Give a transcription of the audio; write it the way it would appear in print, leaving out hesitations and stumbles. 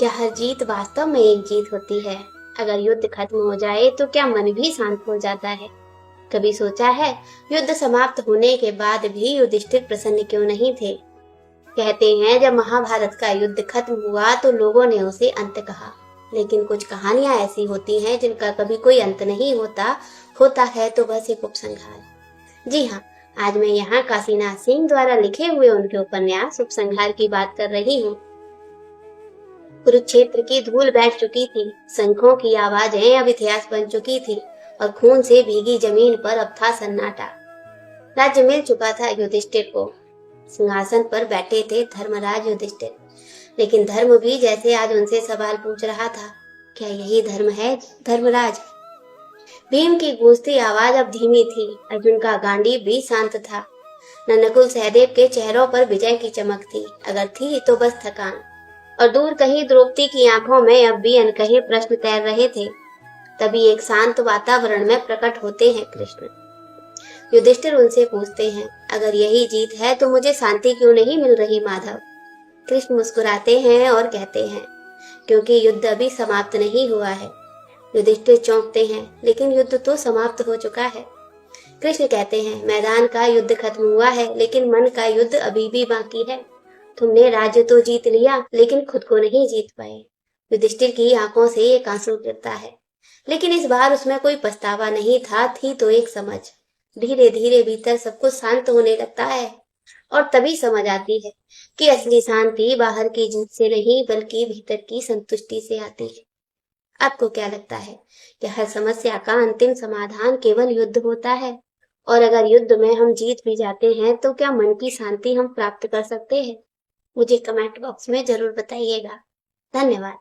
क्या हर जीत वास्तव में एक जीत होती है? अगर युद्ध खत्म हो जाए तो क्या मन भी शांत हो जाता है? कभी सोचा है, युद्ध समाप्त होने के बाद भी युधिष्ठिर प्रसन्न क्यों नहीं थे? कहते हैं जब महाभारत का युद्ध खत्म हुआ तो लोगों ने उसे अंत कहा, लेकिन कुछ कहानियां ऐसी होती हैं जिनका कभी कोई अंत नहीं होता, होता है तो बस एक उपसंहार। जी हाँ, आज मैं यहाँ काशीनाथ सिंह द्वारा लिखे हुए उनके उपन्यास उपसंहार की बात कर रही हूँ। कुरुक्षेत्र की धूल बैठ चुकी थी, शंखों की आवाजें अब इतिहास बन चुकी थी और खून से भीगी जमीन पर अब था सन्नाटा। राज्य मिल चुका था युधिष्ठिर को। सिंहासन पर बैठे थे धर्मराज युधिष्ठिर, लेकिन धर्म भी जैसे आज उनसे सवाल पूछ रहा था, क्या यही धर्म है धर्मराज? भीम की गूंजती आवाज अब धीमी थी, अर्जुन का गांडीव भी शांत था। न नकुल सहदेव के चेहरों पर विजय की चमक थी, अगर थी तो बस थकान। और दूर कहीं द्रौपदी की आंखों में अब भी अनकहे प्रश्न तैर रहे थे। तभी एक शांत वातावरण में प्रकट होते हैं कृष्ण। युधिष्ठिर उनसे पूछते हैं, अगर यही जीत है तो मुझे शांति क्यों नहीं मिल रही माधव? कृष्ण मुस्कुराते हैं और कहते हैं, क्योंकि युद्ध अभी समाप्त नहीं हुआ है। युधिष्ठिर चौंकते हैं, लेकिन युद्ध तो समाप्त हो चुका है। कृष्ण कहते हैं, मैदान का युद्ध खत्म हुआ है, लेकिन मन का युद्ध अभी भी बाकी है। तुमने राज्य तो जीत लिया, लेकिन खुद को नहीं जीत पाए। युधिष्ठिर की आंखों से एक आंसू गिरता है, लेकिन इस बार उसमें कोई पछतावा नहीं था, थी तो एक समझ। धीरे धीरे भीतर सब कुछ शांत होने लगता है और तभी समझ आती है कि असली शांति बाहर की जीत से नहीं बल्कि भीतर की संतुष्टि से आती है। आपको क्या लगता है कि हर समस्या का अंतिम समाधान केवल युद्ध होता है? और अगर युद्ध में हम जीत भी जाते हैं तो क्या मन की शांति हम प्राप्त कर सकते हैं? मुझे कमेंट बॉक्स में जरूर बताइएगा। धन्यवाद।